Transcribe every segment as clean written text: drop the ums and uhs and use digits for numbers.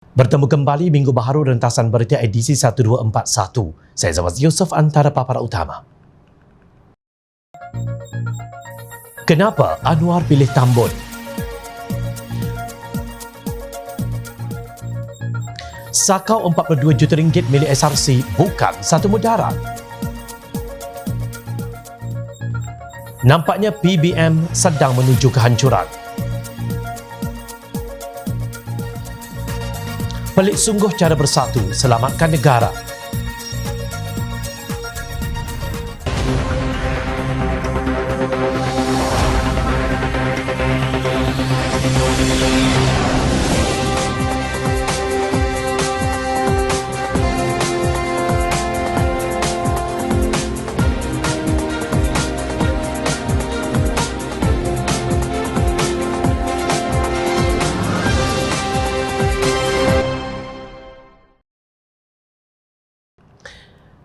Bertemu kembali Minggu Baharu rentasan berita edisi 1241. Saya Zawaz Yusof antara paparan utama. Kenapa Anwar pilih Tambun? Sakau 42 juta ringgit milik SRC bukan satu mudarat. Nampaknya PBM sedang menuju kehancuran. Pelik sungguh cara bersatu selamatkan negara.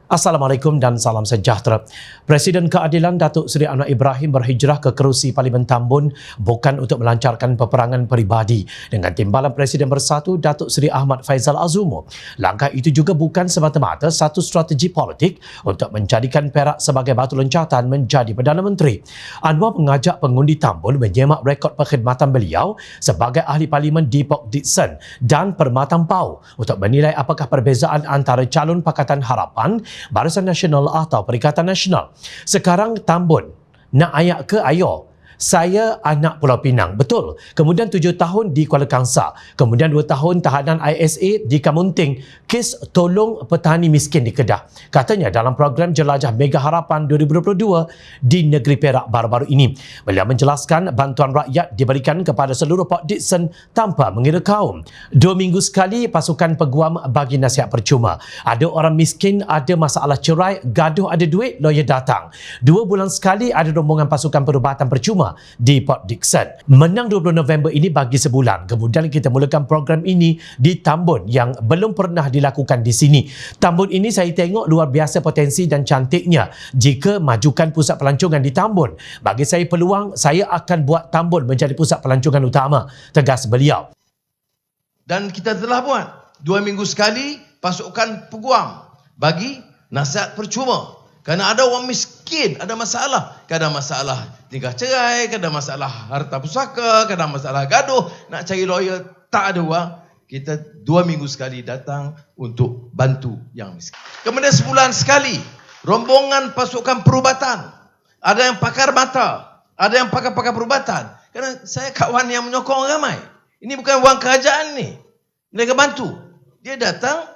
Assalamualaikum dan salam sejahtera. Presiden Keadilan Datuk Seri Anwar Ibrahim berhijrah ke kerusi Parlimen Tambun bukan untuk melancarkan peperangan peribadi dengan Timbalan Presiden Bersatu Datuk Seri Ahmad Faizal Azumo. Langkah itu juga bukan semata-mata satu strategi politik untuk menjadikan Perak sebagai batu loncatan menjadi Perdana Menteri. Anwar mengajak pengundi Tambun menyemak rekod perkhidmatan beliau sebagai Ahli Parlimen di Port Dickson dan Permatang Pau untuk menilai apakah perbezaan antara calon Pakatan Harapan, Barisan Nasional atau Perikatan Nasional. Sekarang Tambun nak ayak ke ayo. Saya anak Pulau Pinang, betul. Kemudian 7 tahun di Kuala Kangsar. Kemudian 2 tahun tahanan ISA di Kamunting. Kes tolong petani miskin di Kedah. Katanya dalam program Jelajah Mega Harapan 2022 di negeri Perak baru-baru ini. Beliau menjelaskan bantuan rakyat diberikan kepada seluruh Port Dickson tanpa mengira kaum. 2 minggu sekali pasukan peguam bagi nasihat percuma. Ada orang miskin, ada masalah cerai, gaduh ada duit, lawyer datang. 2 bulan sekali ada rombongan pasukan perubatan percuma di Port Dickson. Menang 20 November ini bagi sebulan. Kemudian kita mulakan program ini di Tambun yang belum pernah dilakukan di sini. Tambun ini saya tengok luar biasa potensi dan cantiknya. Jika majukan pusat pelancongan di Tambun, bagi saya peluang, saya akan buat Tambun menjadi pusat pelancongan utama, tegas beliau. Dan kita telah buat 2 minggu sekali pasukan peguam bagi nasihat percuma. Kerana ada orang miskin, ada masalah. Kadang masalah tingkah cerai, kadang masalah harta pusaka, kadang masalah gaduh. Nak cari lawyer, tak ada wang. Kita 2 minggu sekali datang untuk bantu yang miskin. Kemudian sebulan sekali, rombongan pasukan perubatan. Ada yang pakar mata, ada yang pakar-pakar perubatan. Kerana saya kawan yang menyokong ramai. Ini bukan wang kerajaan ni. Mereka bantu. Dia datang,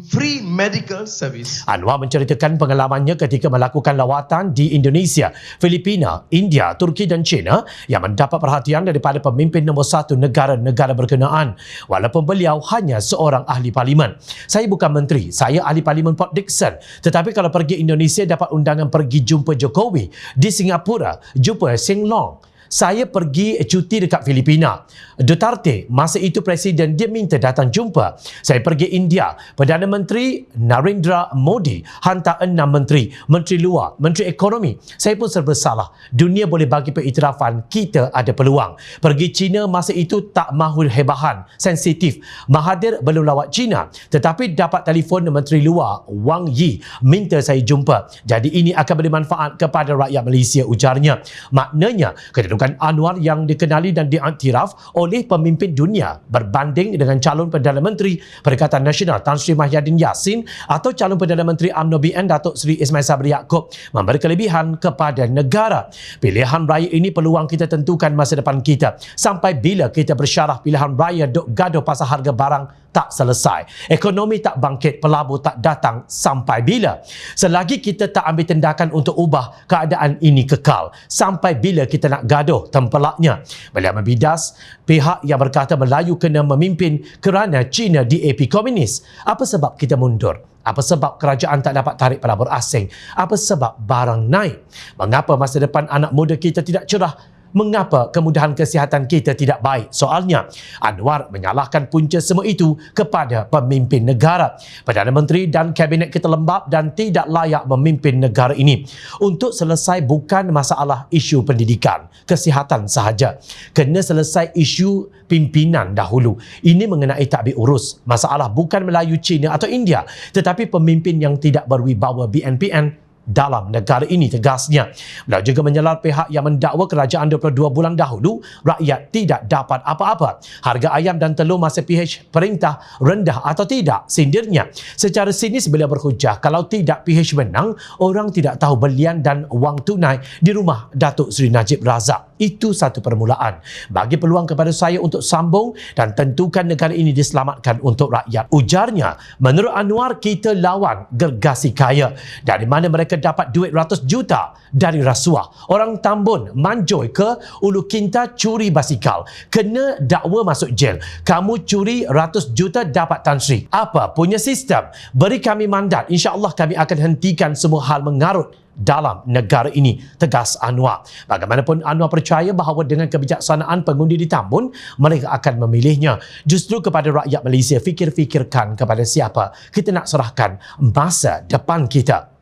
free medical service. Anwar menceritakan pengalamannya ketika melakukan lawatan di Indonesia, Filipina, India, Turki dan China yang mendapat perhatian daripada pemimpin nombor 1 negara-negara berkenaan. Walaupun beliau hanya seorang ahli parlimen. Saya bukan menteri, saya ahli parlimen Port Dickson. Tetapi kalau pergi Indonesia dapat undangan pergi jumpa Jokowi. Di Singapura, jumpa Seng Long. Saya pergi cuti dekat Filipina. Duterte, masa itu presiden, dia minta datang jumpa. Saya pergi India. Perdana Menteri Narendra Modi hantar 6 menteri. Menteri luar, menteri ekonomi. Saya pun serba salah. Dunia boleh bagi pengiktirafan, kita ada peluang. Pergi China masa itu tak mahu hebahan, sensitif. Mahathir belum lawat China. Tetapi dapat telefon Menteri Luar Wang Yi minta saya jumpa. Jadi ini akan beri manfaat kepada rakyat Malaysia, ujarnya. Maknanya, kedudukan Anwar yang dikenali dan diiktiraf oleh pemimpin dunia berbanding dengan calon Perdana Menteri Perikatan Nasional Tan Sri Mahyadin Yassin atau calon Perdana Menteri UMNO BN Datuk Seri Ismail Sabri Yaakob memberi kelebihan kepada negara. Pilihan raya ini peluang kita tentukan masa depan kita. Sampai bila kita bersyarah pilihan raya duk gaduh pasal harga barang tak selesai. Ekonomi tak bangkit, pelabur tak datang, sampai bila? Selagi kita tak ambil tindakan untuk ubah keadaan ini kekal. Sampai bila kita nak gaduh tempelaknya? Beliau membidas pihak yang berkata Melayu kena memimpin kerana China DAP komunis. Apa sebab kita mundur? Apa sebab kerajaan tak dapat tarik pelabur asing? Apa sebab barang naik? Mengapa masa depan anak muda kita tidak cerah? mengapa kemudahan kesihatan kita tidak baik? Soalnya, Anwar menyalahkan punca semua itu kepada pemimpin negara. Perdana Menteri dan Kabinet kita lembab dan tidak layak memimpin negara ini. Untuk selesai bukan masalah isu pendidikan, kesihatan sahaja. Kena selesai isu pimpinan dahulu. Ini mengenai takbir urus. Masalah bukan Melayu, Cina atau India, tetapi pemimpin yang tidak berwibawa BNPN dalam negara ini, tegasnya. Beliau juga menyelar pihak yang mendakwa kerajaan 22 bulan dahulu rakyat tidak dapat apa-apa. Harga ayam dan telur masa PH perintah rendah atau tidak, sindirnya. Secara sinis beliau berhujah kalau tidak PH menang, orang tidak tahu belian dan wang tunai di rumah Datuk Seri Najib Razak. Itu satu permulaan. Bagi peluang kepada saya untuk sambung dan tentukan negara ini diselamatkan untuk rakyat. Ujarnya, menurut Anwar, kita lawan gergasi kaya. Dari mana mereka dapat duit ratus juta? Dari rasuah. Orang Tambun, Manjoy ke Ulu Kinta curi basikal. Kena dakwa masuk jel. Kamu curi ratus juta dapat Tan Sri. Apa punya sistem? Beri kami mandat. InsyaAllah kami akan hentikan semua hal mengarut dalam negara ini, tegas Anwar. Bagaimanapun, Anwar percaya bahawa dengan kebijaksanaan pengundi di Tambun, mereka akan memilihnya. Justru kepada rakyat Malaysia, fikir-fikirkan kepada siapa kita nak serahkan masa depan kita.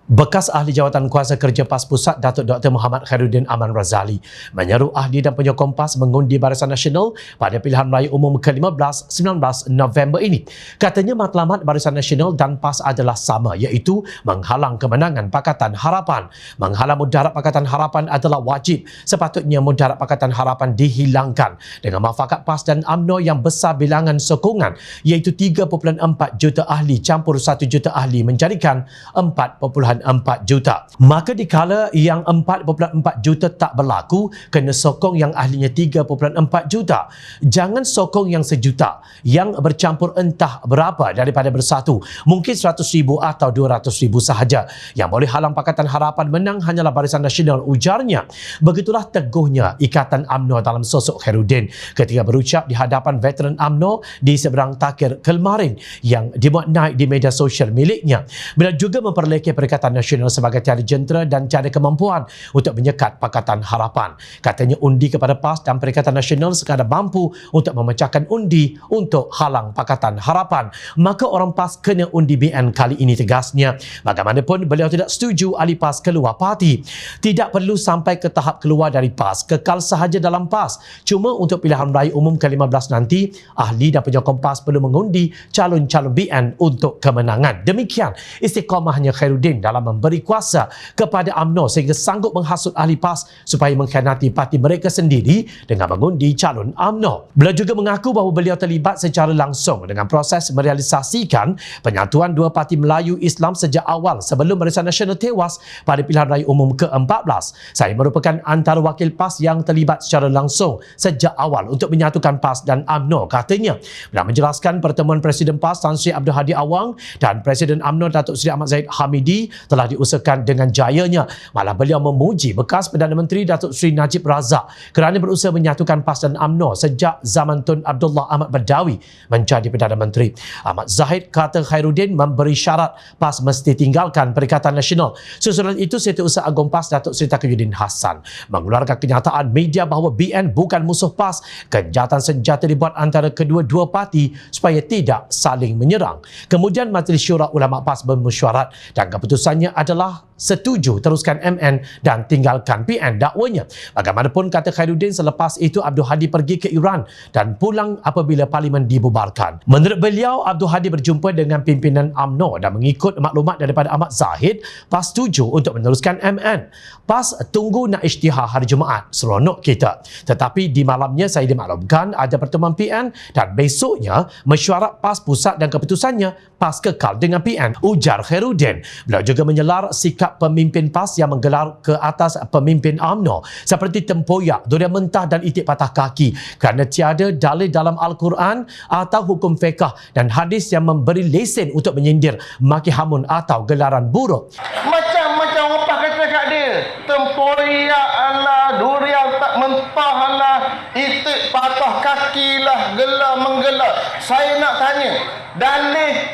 Bekas Ahli Jawatan Kuasa Kerja PAS Pusat Datuk Dr. Muhammad Khairuddin Aman Razali menyeru ahli dan penyokong PAS mengundi Barisan Nasional pada pilihan raya umum ke-15 19 November ini. Katanya matlamat Barisan Nasional dan PAS adalah sama, iaitu menghalang kemenangan Pakatan Harapan. Menghalang mudarat Pakatan Harapan adalah wajib. Sepatutnya mudarat Pakatan Harapan dihilangkan dengan muafakat PAS dan UMNO yang besar bilangan sokongan, iaitu 3.4 juta ahli campur 1 juta ahli menjadikan 4.4 juta. Maka dikala yang 4.4 juta tak berlaku, kena sokong yang ahlinya 3.4 juta. Jangan sokong yang sejuta, yang bercampur entah berapa daripada bersatu. Mungkin 100,000 atau 200,000 sahaja. Yang boleh halang Pakatan Harapan menang hanyalah Barisan Nasional, ujarnya. Begitulah teguhnya Ikatan UMNO dalam sosok Khairuddin ketika berucap di hadapan veteran UMNO di seberang Takir kemarin yang dimuat naik di media sosial miliknya. Bila juga memperlekeh Perikatan Nasional sebagai tiada jentera dan tiada kemampuan untuk menyekat Pakatan Harapan. Katanya undi kepada PAS dan Perikatan Nasional sekadar mampu untuk memecahkan undi untuk halang Pakatan Harapan. Maka orang PAS kena undi BN kali ini, tegasnya. Bagaimanapun, beliau tidak setuju ahli PAS keluar parti. Tidak perlu sampai ke tahap keluar dari PAS, kekal sahaja dalam PAS. Cuma untuk pilihan raya umum ke-15 nanti, ahli dan penyokong PAS perlu mengundi calon-calon BN untuk kemenangan. Demikian istiqamahnya Khairuddin dalam memberi kuasa kepada UMNO sehingga sanggup menghasut ahli PAS supaya mengkhianati parti mereka sendiri dengan mengundi calon UMNO. Beliau juga mengaku bahawa beliau terlibat secara langsung dengan proses merealisasikan penyatuan dua parti Melayu Islam sejak awal sebelum Barisan Nasional tewas pada pilihan raya umum ke-14. Saya merupakan antara wakil PAS yang terlibat secara langsung sejak awal untuk menyatukan PAS dan UMNO, katanya. Beliau menjelaskan pertemuan Presiden PAS Tan Sri Abdul Hadi Awang dan Presiden UMNO Datuk Seri Ahmad Zahid Hamidi telah diusahakan dengan jayanya. Malah beliau memuji bekas Perdana Menteri Datuk Seri Najib Razak kerana berusaha menyatukan PAS dan UMNO sejak zaman Tun Abdullah Ahmad Badawi menjadi Perdana Menteri. Ahmad Zahid kata Khairuddin memberi syarat PAS mesti tinggalkan Perikatan Nasional. Susulan itu, Setiausaha Agung PAS Datuk Seri Taqiyuddin Hassan mengeluarkan kenyataan media bahawa BN bukan musuh PAS. Kejahatan senjata dibuat antara kedua-dua parti supaya tidak saling menyerang. Kemudian Majlis Syura Ulama PAS bermesyuarat dan keputusannya adalah setuju teruskan MN dan tinggalkan PN, dakwanya. Bagaimanapun, kata Khairuddin, selepas itu Abdul Hadi pergi ke Iran dan pulang apabila parlimen dibubarkan. Menurut beliau, Abdul Hadi berjumpa dengan pimpinan UMNO dan mengikut maklumat daripada Ahmad Zahid, PAS setuju untuk meneruskan MN. PAS tunggu nak isytihar hari Jumaat, seronok kita. Tetapi di malamnya saya dimaklumkan ada pertemuan PN dan besoknya mesyuarat PAS pusat dan keputusannya PAS kekal dengan PN, ujar Khairuddin. Beliau juga menyelar sikap pemimpin PAS yang menggelar ke atas pemimpin UMNO seperti tempoyak, durian mentah dan itik patah kaki kerana tiada dalil dalam Al-Quran atau hukum fiqh dan hadis yang memberi lesen untuk menyindir, maki hamun atau gelaran buruk. Macam-macam apa kata kat dia, tempoyak lah, durian tak mentah lah, itik patah kaki lah, gelar menggelar. Saya nak tanya,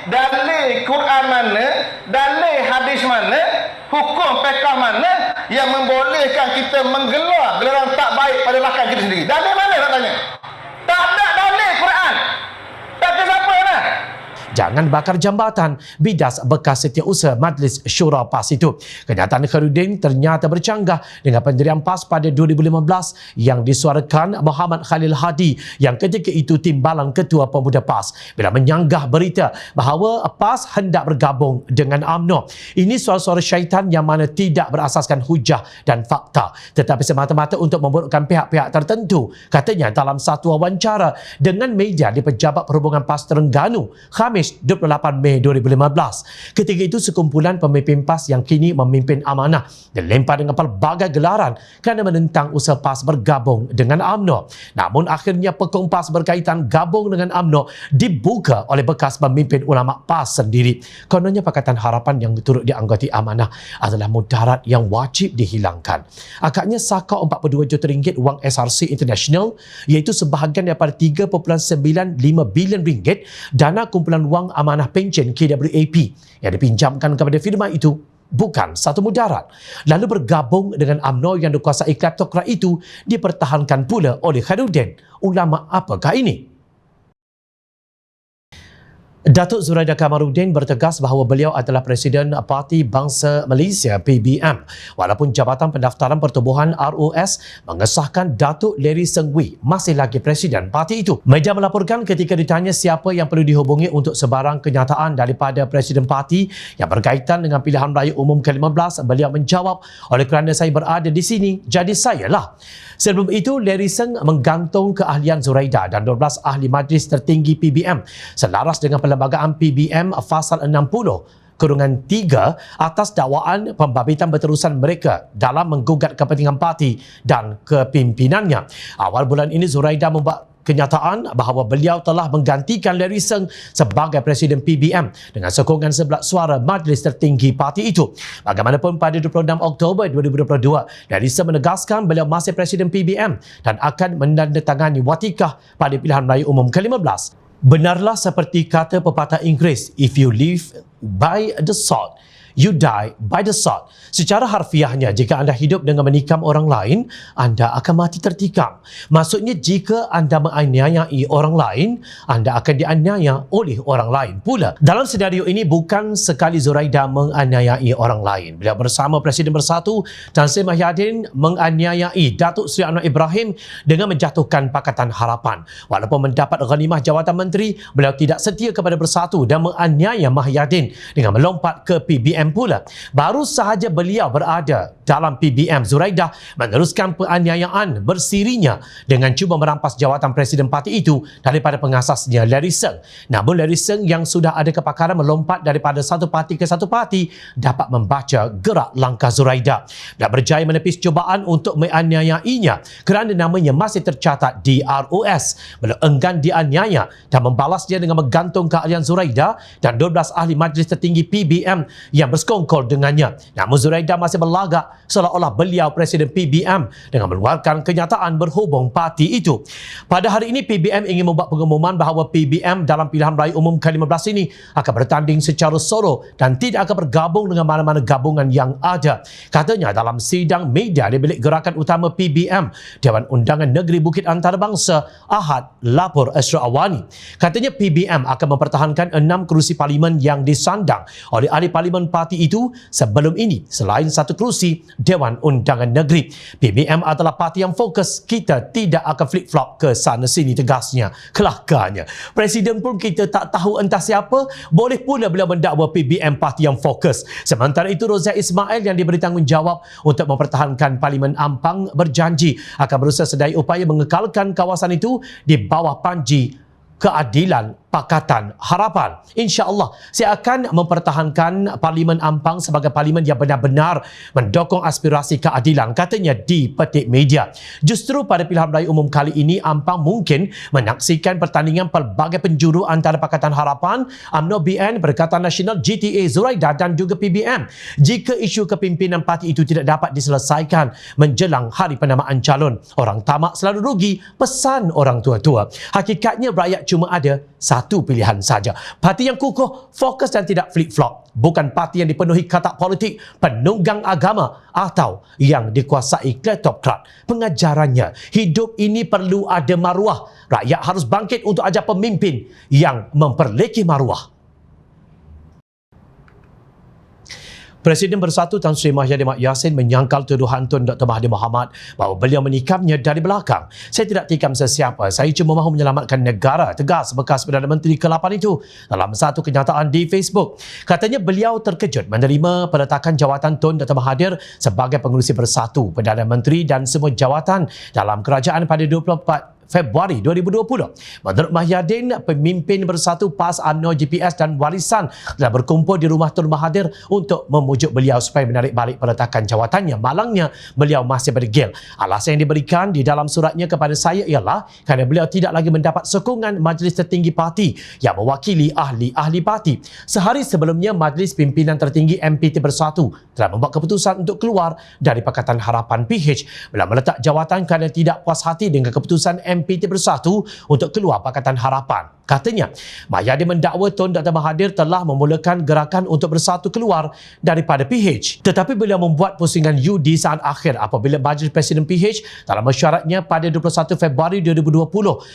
dalil Quran mana, dalil hadis mana Hukum pekah mana yang membolehkan kita menggelar gelaran tak baik pada rakan kita sendiri? Dalil mana nak tanya? Tak ada dalil Quran. Tak ada siapa dah. Jangan bakar jambatan, bidas bekas setiausaha Majlis Syura PAS itu. Kenyataan Khairuddin ternyata bercanggah dengan pendirian PAS pada 2015 yang disuarakan Muhammad Khalil Hadi yang ketika itu timbalan Ketua Pemuda PAS bila menyanggah berita bahawa PAS hendak bergabung dengan UMNO. Ini suara-suara syaitan yang mana tidak berasaskan hujah dan fakta, tetapi semata-mata untuk memburukkan pihak-pihak tertentu. Katanya dalam satu wawancara dengan media di Pejabat Perhubungan PAS Terengganu, Khamis 28 Mei 2015. Ketika itu sekumpulan pemimpin PAS yang kini memimpin amanah dilempar dengan pelbagai gelaran kerana menentang usaha PAS bergabung dengan UMNO. Namun akhirnya pekong PAS berkaitan gabung dengan UMNO dibuka oleh bekas pemimpin ulama PAS sendiri. Kononnya Pakatan Harapan yang turut dianggoti amanah adalah mudarat yang wajib dihilangkan. Akadnya saka 42 juta ringgit wang SRC International iaitu sebahagian daripada 3.95 bilion ringgit dana kumpulan wang amanah pencen KWAP yang dipinjamkan kepada firma itu bukan satu mudarat. Lalu bergabung dengan UMNO yang dikuasai kleptokrat itu dipertahankan pula oleh Khairuddin. Ulama apakah ini? Datuk Zuraida Kamaruddin bertegas bahawa beliau adalah Presiden Parti Bangsa Malaysia PBM walaupun Jabatan Pendaftaran Pertubuhan ROS mengesahkan Datuk Larry Sengwi masih lagi Presiden parti itu. Media melaporkan ketika ditanya siapa yang perlu dihubungi untuk sebarang kenyataan daripada Presiden parti yang berkaitan dengan pilihan raya umum ke-15, beliau menjawab, oleh kerana saya berada di sini, jadi sayalah. Sebelum itu, Larry Seng menggantung keahlian Zuraida dan 12 ahli majlis tertinggi PBM selaras dengan Perlembagaan PBM Fasal 60/3 atas dakwaan pembabitan berterusan mereka dalam menggugat kepentingan parti dan kepimpinannya. Awal bulan ini Zuraida membuat kenyataan bahawa beliau telah menggantikan Larry Seng sebagai Presiden PBM dengan sokongan 11 suara majlis tertinggi parti itu. Bagaimanapun pada 26 Oktober 2022, Larry Seng menegaskan beliau masih Presiden PBM dan akan menandatangani watikah pada pilihan raya umum ke-15. Benarlah seperti kata pepatah Inggeris, if you live by the sword, you die by the sword. Secara harfiahnya, jika anda hidup dengan menikam orang lain, anda akan mati tertikam. Maksudnya, jika anda menganiayai orang lain, anda akan dianiaya oleh orang lain pula. Dalam senario ini, bukan sekali Zuraida menganiayai orang lain. Beliau bersama Presiden Bersatu Tan Sri Mahyadin menganiayai Datuk Seri Anwar Ibrahim dengan menjatuhkan Pakatan Harapan. Walaupun mendapat ghanimah jawatan menteri, beliau tidak setia kepada Bersatu dan menganiaya Mahyadin dengan melompat ke PBM pula. Baru sahaja beliau berada dalam PBM, Zuraida meneruskan penganiayaan bersirinya dengan cuba merampas jawatan Presiden parti itu daripada pengasasnya Larry Seng. Namun Larry Seng yang sudah ada kepakaran melompat daripada satu parti ke satu parti dapat membaca gerak langkah Zuraida dan berjaya menepis cubaan untuk menganiayainya kerana namanya masih tercatat di ROS. Beliau enggan dianiaya dan membalasnya dengan menggantung keahlian Zuraida dan 12 ahli majlis tertinggi PBM yang bersekongkol dengannya. Namun Zuraida masih berlagak seolah-olah beliau Presiden PBM dengan mengeluarkan kenyataan berhubung parti itu. Pada hari ini PBM ingin membuat pengumuman bahawa PBM dalam pilihan raya umum ke-15 ini akan bertanding secara solo dan tidak akan bergabung dengan mana-mana gabungan yang ada. Katanya dalam sidang media di bilik gerakan utama PBM Dewan Undangan Negeri Bukit Antarabangsa Ahad Lapor Asra Awani. Katanya PBM akan mempertahankan 6 kerusi parlimen yang disandang oleh ahli parlimen parti itu sebelum ini selain satu kerusi Dewan Undangan Negeri. PBM adalah parti yang fokus, kita tidak akan flip-flop ke sana sini, tegasnya. Kelakarnya, Presiden pun kita tak tahu entah siapa, boleh pula beliau mendakwa PBM parti yang fokus. Sementara itu Rozak Ismail yang diberi tanggungjawab untuk mempertahankan Parlimen Ampang berjanji akan berusaha sedaya upaya mengekalkan kawasan itu di bawah panji keadilan Pakatan Harapan. InsyaAllah, saya akan mempertahankan Parlimen Ampang sebagai parlimen yang benar-benar mendukung aspirasi keadilan, katanya di petik media. Justru pada pilihan raya umum kali ini, Ampang mungkin menyaksikan pertandingan pelbagai penjuru antara Pakatan Harapan, UMNO BN, Perikatan Nasional, GTA, Zuraida dan juga PBM. Jika isu kepimpinan parti itu tidak dapat diselesaikan menjelang hari penamaan calon, orang tamak selalu rugi, pesan orang tua-tua. Hakikatnya rakyat cuma ada satu pilihan saja. Parti yang kukuh, fokus dan tidak flip-flop. bukan parti yang dipenuhi katak politik, penunggang agama atau yang dikuasai kleptokrat. Pengajarannya, hidup ini perlu ada maruah. Rakyat harus bangkit untuk ajar pemimpin yang memperlekeh maruah. Presiden Bersatu Tan Sri Mahathir Mak Yassin menyangkal tuduhan Tun Dr. Mahathir Mohamad bahawa beliau menikamnya dari belakang. Saya tidak tikam sesiapa, saya cuma mahu menyelamatkan negara, tegas bekas Perdana Menteri ke-8 itu dalam satu kenyataan di Facebook. Katanya beliau terkejut menerima peletakan jawatan Tun Dr. Mahathir sebagai pengurusi Bersatu Perdana Menteri dan semua jawatan dalam kerajaan pada 24 Februari 2020. Menurut Mahyadin, pemimpin Bersatu PAS, UMNO, GPS dan Warisan telah berkumpul di rumah Tun Mahathir untuk memujuk beliau supaya menarik balik peletakan jawatannya. Malangnya, beliau masih berdegil. Alasan yang diberikan di dalam suratnya kepada saya ialah kerana beliau tidak lagi mendapat sokongan Majlis Tertinggi Parti yang mewakili ahli-ahli parti. Sehari sebelumnya, Majlis Pimpinan Tertinggi MPT Bersatu telah membuat keputusan untuk keluar dari Pakatan Harapan PH. Beliau meletak jawatan kerana tidak puas hati dengan keputusan MPT Bersatu untuk keluar Pakatan Harapan. Katanya, Mahyadin mendakwa Tun Dr. Mahathir telah memulakan gerakan untuk Bersatu keluar daripada PH. Tetapi beliau membuat pusingan U di saat akhir apabila Majlis Presiden PH dalam mesyuaratnya pada 21 Februari 2020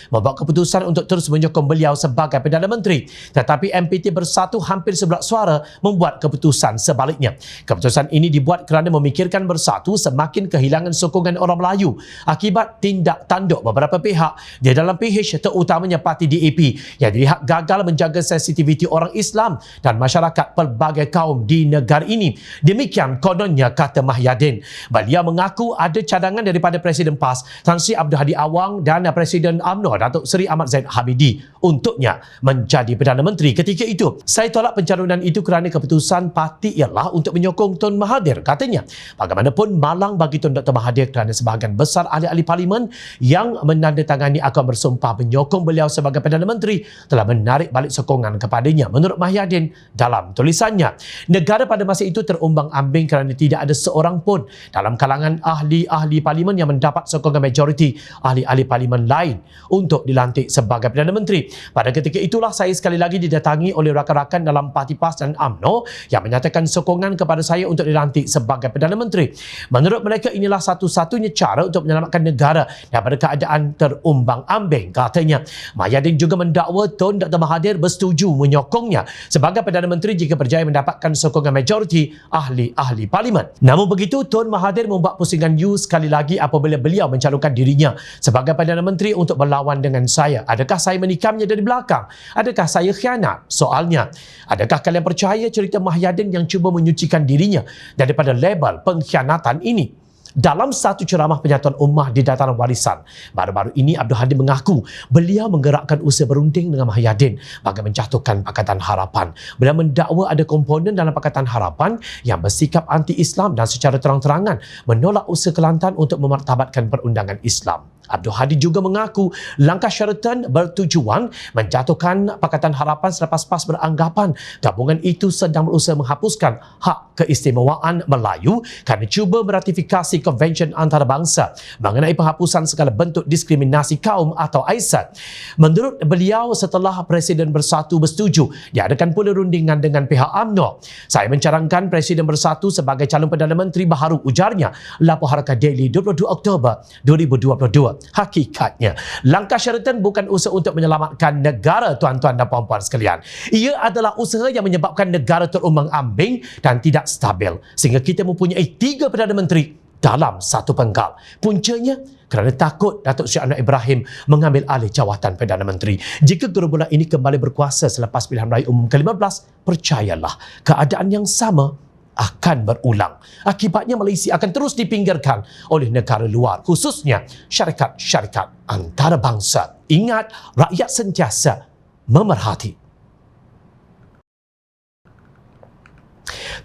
membuat keputusan untuk terus menyokong beliau sebagai Perdana Menteri. Tetapi MPT Bersatu hampir sebelah suara membuat keputusan sebaliknya. Keputusan ini dibuat kerana memikirkan Bersatu semakin kehilangan sokongan orang Melayu akibat tindak tanduk beberapa pihak di dalam PH, terutamanya parti DAP yang dilihat gagal menjaga sensitiviti orang Islam dan masyarakat pelbagai kaum di negara ini. Demikian kononnya, kata Mahyadin. Beliau mengaku ada cadangan daripada Presiden PAS Tan Sri Abdul Hadi Awang dan Presiden UMNO Datuk Seri Ahmad Zaid Habibie untuknya menjadi Perdana Menteri ketika itu. Saya tolak pencalonan itu kerana keputusan parti ialah untuk menyokong Tun Mahathir. Katanya, bagaimanapun malang bagi Tun Dr. Mahathir kerana sebahagian besar ahli-ahli parlimen yang menandatangani akan bersumpah menyokong beliau sebagai Perdana Menteri telah menarik balik sokongan kepadanya. Menurut Mahyadin dalam tulisannya, negara pada masa itu terumbang-ambing kerana tidak ada seorang pun dalam kalangan ahli-ahli parlimen yang mendapat sokongan majoriti ahli-ahli parlimen lain untuk dilantik sebagai Perdana Menteri. Pada ketika itulah saya sekali lagi didatangi oleh rakan-rakan dalam parti PAS dan UMNO yang menyatakan sokongan kepada saya untuk dilantik sebagai Perdana Menteri. Menurut mereka, inilah satu-satunya cara untuk menyelamatkan negara daripada keadaan terumbang-ambing, katanya. Mahyadin juga mendakwa Tun Dr. Mahathir bersetuju menyokongnya sebagai Perdana Menteri jika berjaya mendapatkan sokongan majoriti ahli-ahli parlimen. Namun begitu, Tun Mahathir membuat pusingan U sekali lagi apabila beliau mencalonkan dirinya sebagai Perdana Menteri untuk berlawan dengan saya. Adakah saya menikamnya dari belakang? Adakah saya khianat? Soalnya, adakah kalian percaya cerita Mahyadin yang cuba menyucikan dirinya daripada label pengkhianatan ini? Dalam satu ceramah penyatuan ummah di Dataran Warisan, baru-baru ini Abdul Hadi mengaku beliau menggerakkan usaha berunding dengan Mahyadin bagi menjatuhkan Pakatan Harapan. Beliau mendakwa ada komponen dalam Pakatan Harapan yang bersikap anti-Islam dan secara terang-terangan menolak usaha Kelantan untuk memartabatkan perundangan Islam. Abdul Hadi juga mengaku langkah Sheraton bertujuan menjatuhkan Pakatan Harapan selepas PAS beranggapan gabungan itu sedang berusaha menghapuskan hak keistimewaan Melayu kerana cuba meratifikasi Konvensyen Antarabangsa mengenai penghapusan segala bentuk diskriminasi kaum atau AISAT. Menurut beliau, setelah Presiden Bersatu bersetuju, diadakan pula rundingan dengan pihak UMNO. Saya mencadangkan Presiden Bersatu sebagai calon Perdana Menteri baharu, ujarnya. Lapor Harakat Daily 22 Oktober 2022. Hakikatnya, langkah Sheraton bukan usaha untuk menyelamatkan negara, tuan-tuan dan puan-puan sekalian. Ia adalah usaha yang menyebabkan negara terumbang-ambing dan tidak stabil sehingga kita mempunyai 3 Perdana Menteri dalam satu penggal. Puncanya kerana takut Datuk Seri Anwar Ibrahim mengambil alih jawatan Perdana Menteri. Jika gerombolan ini kembali berkuasa selepas pilihan raya umum ke-15, percayalah keadaan yang sama akan berulang. Akibatnya Malaysia akan terus dipinggirkan oleh negara luar, khususnya syarikat-syarikat antarabangsa. Ingat, rakyat sentiasa memerhati.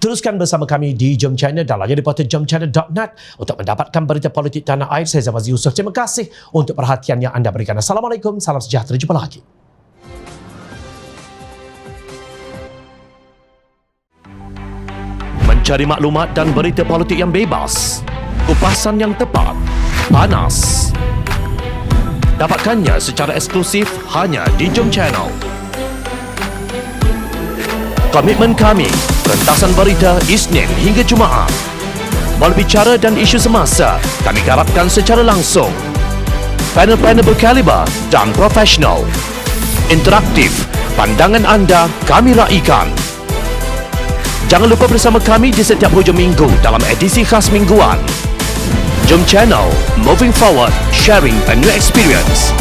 Teruskan bersama kami di Jom China dan layar reporter jomchina.net untuk mendapatkan berita politik tanah air. Saya Zamazi Yusof. Terima kasih untuk perhatian yang anda berikan. Assalamualaikum, salam sejahtera, jumpa lagi. Mencari maklumat dan berita politik yang bebas, kupasan yang tepat, panas. Dapatkannya secara eksklusif hanya di Jom Channel. Komitmen kami, Rentasan berita Isnin hingga Jumaat. Berbicara dan isu semasa kami garapkan secara langsung. Panel-panel berkaliber dan profesional. Interaktif, pandangan anda kami raikan. Jangan lupa bersama kami di setiap hujung minggu dalam edisi khas mingguan. Jom channel, moving forward, sharing a new experience.